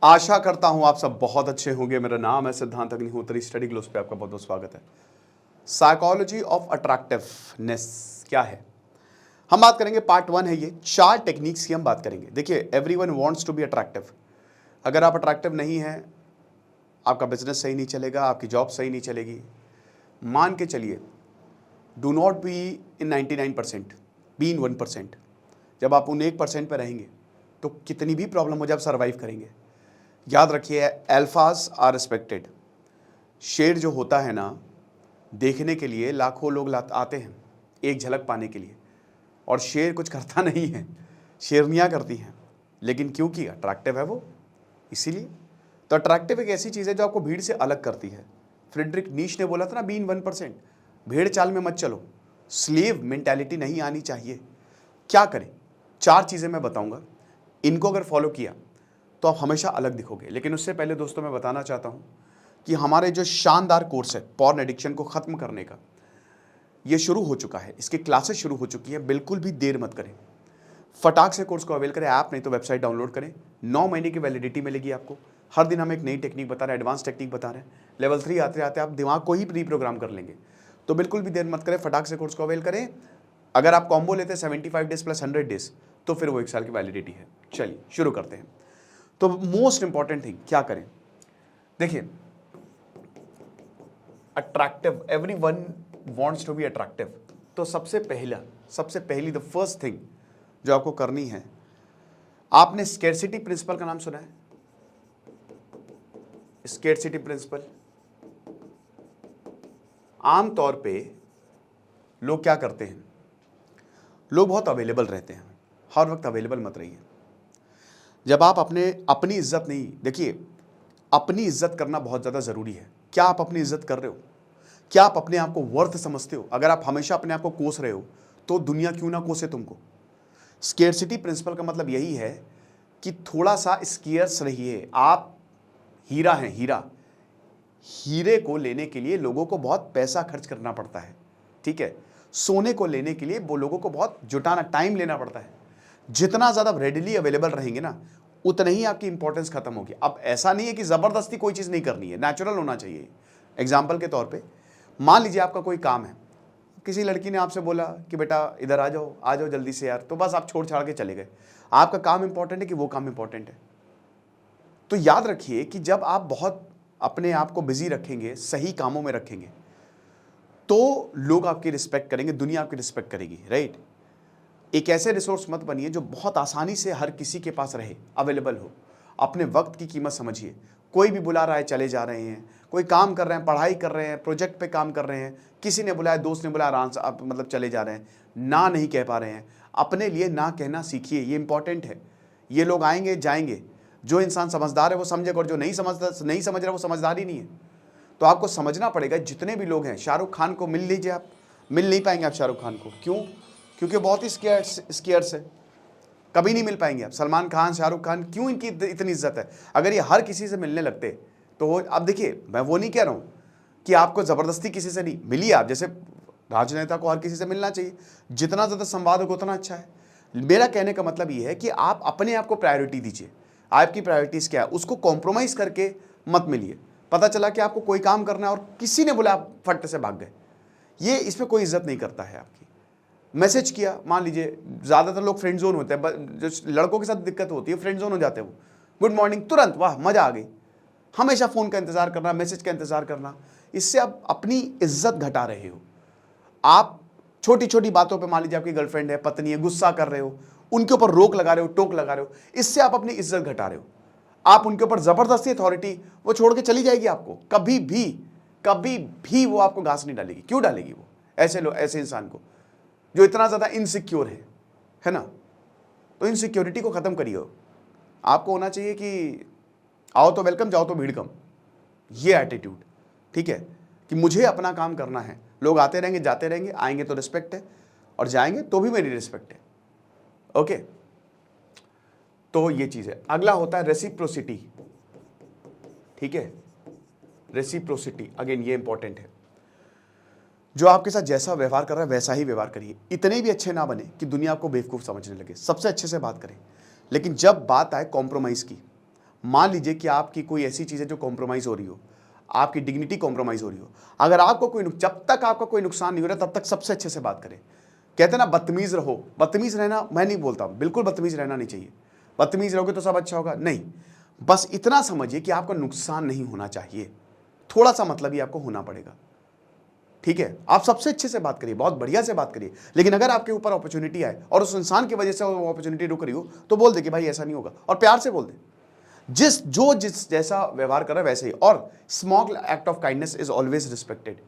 आशा करता हूं आप सब बहुत अच्छे होंगे। मेरा नाम है सिद्धांत अग्निहोत्री। स्टडी ग्लोस पे आपका बहुत बहुत स्वागत है। साइकोलॉजी ऑफ अट्रैक्टिवनेस क्या है, हम बात करेंगे। पार्ट 1 है ये। 4 टेक्निक्स की हम बात करेंगे। देखिए, everyone wants to be attractive. अगर आप अट्रैक्टिव नहीं हैं, आपका बिजनेस सही नहीं चलेगा, आपकी जॉब सही नहीं चलेगी। मान के चलिए, do not be in 99%, be in 1%। जब आप उन 1% पर रहेंगे तो कितनी भी प्रॉब्लम हो जाए आप सर्वाइव करेंगे। याद रखिए, अल्फाज आर रिस्पेक्टेड। शेर जो होता है ना, देखने के लिए लाखों लोग आते हैं एक झलक पाने के लिए, और शेर कुछ करता नहीं है, शेरनियाँ करती हैं। लेकिन क्योंकि अट्रैक्टिव है वो, इसीलिए। तो अट्रैक्टिव एक ऐसी चीज़ है जो आपको भीड़ से अलग करती है। फ्रेडरिक नीश ने बोला था ना, बी इन 1%। भेड़ चाल में मत चलो, स्लेव मेंटालिटी नहीं आनी चाहिए। क्या करें? 4 चीज़ें मैं बताऊंगा, इनको अगर फॉलो किया तो आप हमेशा अलग दिखोगे। लेकिन उससे पहले दोस्तों मैं बताना चाहता हूं कि हमारे जो शानदार कोर्स है पॉर्न एडिक्शन को ख़त्म करने का, ये शुरू हो चुका है। इसकी क्लासेस शुरू हो चुकी है। बिल्कुल भी देर मत करें, फटाक से कोर्स को अवेल करें। ऐप नहीं तो वेबसाइट डाउनलोड करें। 9 महीने की वैलिडिटी मिलेगी आपको। हर दिन हम एक नई टेक्निक बता रहे हैं, एडवांस टेक्निक बता रहे हैं। लेवल 3 आते आते आप दिमाग को ही रीप्रोग्राम कर लेंगे। तो बिल्कुल भी देर मत करें, फटाक से कोर्स को अवेल करें। अगर आप कॉम्बो लेते हैं 75 डेज प्लस 100 डेज, तो फिर वो 1 साल की वैलिडिटी है। चलिए शुरू करते हैं। तो मोस्ट इंपॉर्टेंट थिंग क्या करें? देखिए, attractive, everyone wants to be attractive. तो सबसे पहली द फर्स्ट थिंग जो आपको करनी है, आपने स्कैरसिटी प्रिंसिपल का नाम सुना है? Scarcity principle. आमतौर पे लोग क्या करते हैं, लोग बहुत अवेलेबल रहते हैं। हर वक्त अवेलेबल मत रहिए। जब आप अपनी इज्जत नहीं, देखिए, अपनी इज्जत करना बहुत ज़्यादा ज़रूरी है। क्या आप अपनी इज्जत कर रहे हो? क्या आप अपने आप को वर्थ समझते हो? अगर आप हमेशा अपने आप को कोस रहे हो तो दुनिया क्यों ना कोसे तुमको। स्केर्सिटी प्रिंसिपल का मतलब यही है कि थोड़ा सा स्केर्स रहिए। आप हीरा हैं, हीरा। हीरे को लेने के लिए लोगों को बहुत पैसा खर्च करना पड़ता है, ठीक है। सोने को लेने के लिए वो लोगों को बहुत जुटाना, टाइम लेना पड़ता है। जितना ज़्यादा रेडिली अवेलेबल रहेंगे ना, उतना ही आपकी इंपॉर्टेंस खत्म होगी। अब ऐसा नहीं है कि ज़बरदस्ती कोई चीज़ नहीं करनी है, नेचुरल होना चाहिए। एग्जाम्पल के तौर पे मान लीजिए आपका कोई काम है, किसी लड़की ने आपसे बोला कि बेटा इधर आ जाओ जल्दी से यार, तो बस आप छोड़ छाड़ के चले गए। आपका काम इंपॉर्टेंट है कि वो काम इंपॉर्टेंट है? तो याद रखिए कि जब आप बहुत अपने आप को बिजी रखेंगे, सही कामों में रखेंगे, तो लोग आपकी रिस्पेक्ट करेंगे, दुनिया आपकी रिस्पेक्ट करेगी, राइट। एक ऐसे रिसोर्स मत बनिए जो बहुत आसानी से हर किसी के पास रहे, अवेलेबल हो। अपने वक्त की कीमत समझिए। कोई भी बुला रहा है, चले जा रहे हैं। कोई काम कर रहे हैं, पढ़ाई कर रहे हैं, प्रोजेक्ट पे काम कर रहे हैं, किसी ने बुलाया, दोस्त ने बुलाया, आराम से आप मतलब चले जा रहे हैं। ना नहीं कह पा रहे हैं। अपने लिए ना कहना सीखिए, ये इंपॉर्टेंट है। ये लोग आएंगे जाएंगे। जो इंसान समझदार है वो समझेगा, और जो नहीं समझ रहा वो समझदार ही नहीं है। तो आपको समझना पड़ेगा, जितने भी लोग हैं, शाहरुख खान को मिल लीजिए आप, मिल नहीं पाएंगे आप शाहरुख खान को। क्यों? क्योंकि बहुत ही स्केयर्स है, कभी नहीं मिल पाएंगे आप। सलमान खान, शाहरुख खान, क्यों इनकी इतनी इज्जत है? अगर ये हर किसी से मिलने लगते तो अब देखिए, मैं वो नहीं कह रहा हूँ कि आपको ज़बरदस्ती किसी से नहीं मिलिए। आप जैसे राजनेता को हर किसी से मिलना चाहिए, जितना ज़्यादा संवाद होगा उतना अच्छा है। मेरा कहने का मतलब ये है कि आप अपने आप को प्रायोरिटी दीजिए। आपकी प्रायोरिटीज़ क्या है, उसको कॉम्प्रोमाइज़ करके मत मिलिए। पता चला कि आपको कोई काम करना है और किसी ने बोला, आप फट से भाग गए, ये इसमें कोई इज्जत नहीं करता है आपकी। मैसेज किया, मान लीजिए ज़्यादातर लोग फ्रेंड जोन होते हैं, जो लड़कों के साथ दिक्कत होती है, फ्रेंड जोन हो जाते हैं वो। गुड मॉर्निंग, तुरंत वाह मज़ा आ गई। हमेशा फ़ोन का इंतज़ार करना, मैसेज का इंतज़ार करना, इससे आप अपनी इज्जत घटा रहे हो। आप छोटी छोटी बातों पे, मान लीजिए आपकी गर्लफ्रेंड है, पत्नी है, गुस्सा कर रहे हो, उनके ऊपर रोक लगा रहे हो, टोक लगा रहे हो, इससे आप अपनी इज्जत घटा रहे हो। आप उनके ऊपर ज़बरदस्ती अथॉरिटी वो छोड़ के चली जाएगी आपको। कभी भी वो आपको घास नहीं डालेगी। क्यों डालेगी वो? ऐसे इंसान को जो इतना ज़्यादा इनसिक्योर है ना। तो इनसिक्योरिटी को ख़त्म करिए। आपको होना चाहिए कि आओ तो वेलकम, जाओ तो भीड़ कम, ये एटीट्यूड, ठीक है, कि मुझे अपना काम करना है। लोग आते रहेंगे, जाते रहेंगे, आएंगे तो रिस्पेक्ट है, और जाएंगे तो भी मेरी रिस्पेक्ट है। ओके, तो ये चीज़ है। अगला होता है रेसिप्रोसिटी, ठीक है। रेसिप्रोसिटी, अगेन ये इंपॉर्टेंट है। जो आपके साथ जैसा व्यवहार कर रहा है वैसा ही व्यवहार करिए। इतने भी अच्छे ना बने कि दुनिया आपको बेवकूफ़ समझने लगे, सबसे अच्छे से बात करें। लेकिन जब बात आए कॉम्प्रोमाइज़ की, मान लीजिए कि आपकी कोई ऐसी चीज़ है जो कॉम्प्रोमाइज़ हो रही हो, आपकी डिग्निटी कॉम्प्रोमाइज़ हो रही हो, अगर आपको जब तक आपका कोई नुकसान नहीं हो रहा तब तक सबसे अच्छे से बात करें। कहते हैं ना बदतमीज़ रहो, बदतमीज़ रहना मैं नहीं बोलता, बिल्कुल बदतमीज़ रहना नहीं चाहिए, बदतमीज़ रहोगे तो सब अच्छा होगा, नहीं, बस इतना समझिए कि आपका नुकसान नहीं होना चाहिए, थोड़ा सा मतलब ही आपको होना पड़ेगा, ठीक है। आप सबसे अच्छे से बात करिए, बहुत बढ़िया से बात करिए, लेकिन अगर आपके ऊपर अपॉर्चुनिटी आए और उस इंसान की वजह से वो अपॉर्चुनिटी रुक रही हो तो बोल दे कि भाई ऐसा नहीं होगा, और प्यार से बोल दे, जिस जैसा व्यवहार कर रहा है वैसे ही। और small act of kindness is always respected.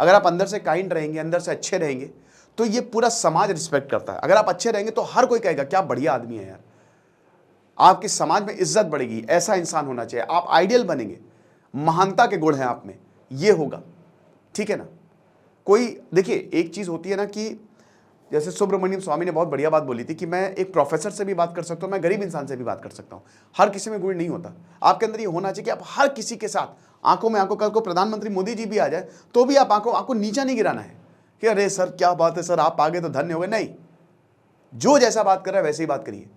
अगर आप अंदर से काइंड रहेंगे, अंदर से अच्छे रहेंगे, तो ये पूरा समाज रिस्पेक्ट करता है। अगर आप अच्छे रहेंगे तो हर कोई कहेगा क्या बढ़िया आदमी है यार, आपके समाज में इज्जत बढ़ेगी, ऐसा इंसान होना चाहिए, आप आइडियल बनेंगे, महानता के गुण हैं आप में, ये होगा, ठीक है ना। कोई देखिए एक चीज होती है ना कि जैसे सुब्रमण्यम स्वामी ने बहुत बढ़िया बात बोली थी कि मैं एक प्रोफेसर से भी बात कर सकता हूं, मैं गरीब इंसान से भी बात कर सकता हूं, हर किसी में गुण नहीं होता। आपके अंदर ये होना चाहिए कि आप हर किसी के साथ आंखों में आंखों, कल को प्रधानमंत्री मोदी जी भी आ जाए तो भी आप आपको नीचा नहीं गिराना है कि अरे सर क्या बात है सर, आप आगे तो धन्य हो गए, नहीं, जो जैसा बात कर रहा है वैसे ही बात करिए।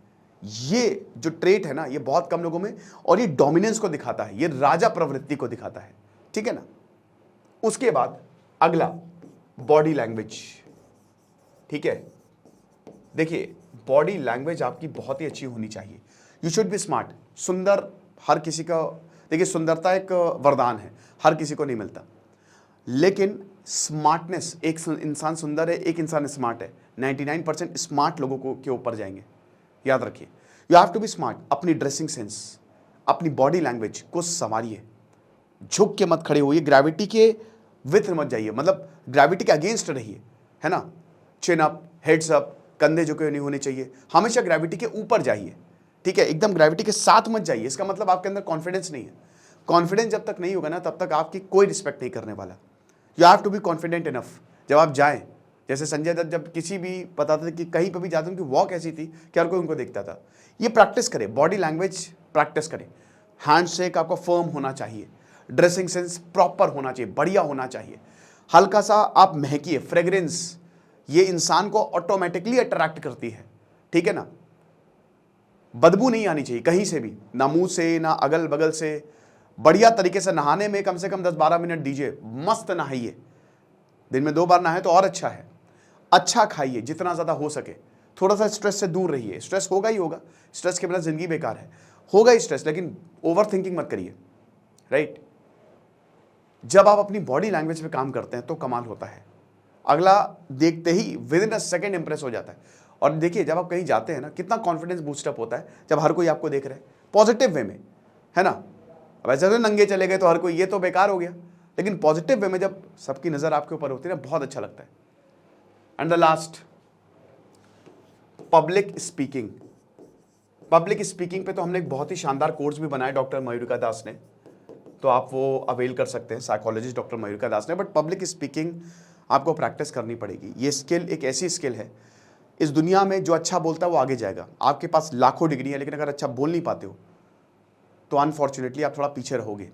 ये जो ट्रेट है ना, ये बहुत कम लोगों में, और ये डोमिनेंस को दिखाता है, ये राजा प्रवृत्ति को दिखाता है, ठीक है ना। उसके बाद अगला बॉडी लैंग्वेज, ठीक है। देखिए बॉडी लैंग्वेज आपकी बहुत ही अच्छी होनी चाहिए, यू शुड बी स्मार्ट। सुंदर हर किसी का, देखिए सुंदरता एक वरदान है, हर किसी को नहीं मिलता, लेकिन स्मार्टनेस, एक इंसान सुंदर है, एक इंसान स्मार्ट है, 99% स्मार्ट लोगों को के ऊपर जाएंगे, याद रखिए। You have to be smart. अपनी ड्रेसिंग सेंस, अपनी बॉडी लैंग्वेज को संवारिए, झुक के मत खड़े होइए, ग्रेविटी के विथ मत जाइए, मतलब ग्रेविटी के अगेंस्ट रहिए, है ना। चिन अप, हेड्स अप, कंधे झुके नहीं होने चाहिए, हमेशा ग्रेविटी के ऊपर जाइए, ठीक है, एकदम ग्रेविटी के साथ मत जाइए। इसका मतलब आपके अंदर कॉन्फिडेंस नहीं है। कॉन्फिडेंस जब तक नहीं होगा ना तब तक आपकी कोई रिस्पेक्ट नहीं करने वाला। You have to be confident enough. जब आप जाएं, जैसे संजय दत्त जब किसी भी बताते थे कि कहीं पर भी जाते उनकी वॉक ऐसी थी कि हर कोई उनको देखता था। ये प्रैक्टिस करें, बॉडी लैंग्वेज प्रैक्टिस करें, हैंड शेक आपका फर्म होना चाहिए, ड्रेसिंग सेंस प्रॉपर होना चाहिए, बढ़िया होना चाहिए, हल्का सा आप महकिए, फ्रेग्रेंस, ये इंसान को ऑटोमेटिकली अट्रैक्ट करती है, ठीक है ना। बदबू नहीं आनी चाहिए कहीं से भी, ना मुंह से ना अगल बगल से। बढ़िया तरीके से नहाने में कम से कम 10-12 मिनट दीजिए, मस्त नहाइए, दिन में 2 बार नहाए तो और अच्छा है। अच्छा खाइए जितना ज़्यादा हो सके, थोड़ा सा स्ट्रेस से दूर रहिए, स्ट्रेस होगा ही होगा, स्ट्रेस के बिना जिंदगी बेकार है, होगा ही स्ट्रेस, लेकिन ओवर थिंकिंग मत करिए, राइट। जब आप अपनी बॉडी लैंग्वेज पे काम करते हैं तो कमाल होता है, अगला देखते ही within a second impress हो जाता है। और देखिए जब आप कहीं जाते हैं ना, कितना कॉन्फिडेंस बूस्टअप होता है जब हर कोई आपको देख रहा है पॉजिटिव वे में, है ना। वैसे तो नंगे चले गए तो हर कोई, ये तो बेकार हो गया, लेकिन पॉजिटिव वे में जब सबकी नजर आपके ऊपर होती है ना, बहुत अच्छा लगता है। And the last, public speaking. Public speaking पे तो हमने एक बहुत ही शानदार कोर्स भी बनाया डॉक्टर मयूरिका दास ने, तो आप वो अवेल कर सकते हैं, साइकोलॉजिस्ट डॉक्टर मयूरिका दास ने। बट पब्लिक स्पीकिंग आपको प्रैक्टिस करनी पड़ेगी। ये स्किल एक ऐसी स्किल है, इस दुनिया में जो अच्छा बोलता है वो आगे जाएगा। आपके पास लाखों डिग्री है, लेकिन अगर अच्छा बोल नहीं पाते हो तो अनफॉर्चुनेटली आप थोड़ा पीछे रहोगे।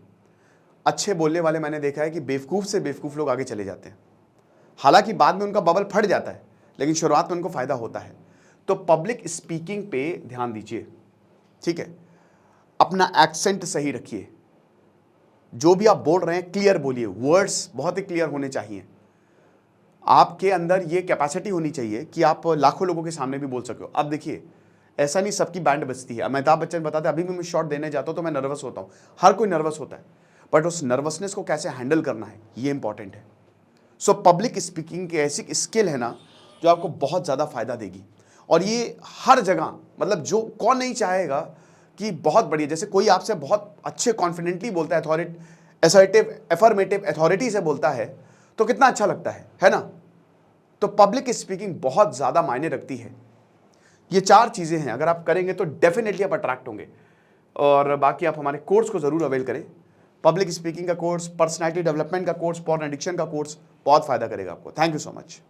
अच्छे बोलने वाले मैंने देखा है कि बेवकूफ़ से बेवकूफ़ लोग आगे चले जाते हैं, हालांकि बाद में उनका बबल फट जाता है, लेकिन शुरुआत में उनको फ़ायदा होता है। तो पब्लिक स्पीकिंग पे ध्यान दीजिए, ठीक है। अपना एक्सेंट सही रखिए, जो भी आप बोल रहे हैं क्लियर बोलिए, वर्ड्स बहुत ही क्लियर होने चाहिए। आपके अंदर ये कैपेसिटी होनी चाहिए कि आप लाखों लोगों के सामने भी बोल सके हो। अब देखिए ऐसा नहीं सबकी बैंड बजती है। अमिताभ बच्चन बताते हैं अभी भी मैं शॉट देने जाता हूं तो मैं नर्वस होता हूं, हर कोई नर्वस होता है, बट उस नर्वसनेस को कैसे हैंडल करना है ये इंपॉर्टेंट है। सो पब्लिक स्पीकिंग की ऐसी स्किल है ना जो आपको बहुत ज़्यादा फायदा देगी, और ये हर जगह, मतलब जो कौन नहीं चाहेगा कि बहुत बढ़िया, जैसे कोई आपसे बहुत अच्छे कॉन्फिडेंटली बोलता है, असर्टिव एफर्मेटिव अथॉरिटी से बोलता है तो कितना अच्छा लगता है ना। तो पब्लिक स्पीकिंग बहुत ज़्यादा मायने रखती है। ये 4 चीज़ें हैं, अगर आप करेंगे तो डेफिनेटली आप अट्रैक्ट होंगे। और बाकी आप हमारे कोर्स को ज़रूर अवेल करें, पब्लिक स्पीकिंग का कोर्स, पर्सनैलिटी डेवलपमेंट का कोर्स, पॉर्न एडिक्शन का कोर्स, बहुत फायदा करेगा आपको। Thank you so much.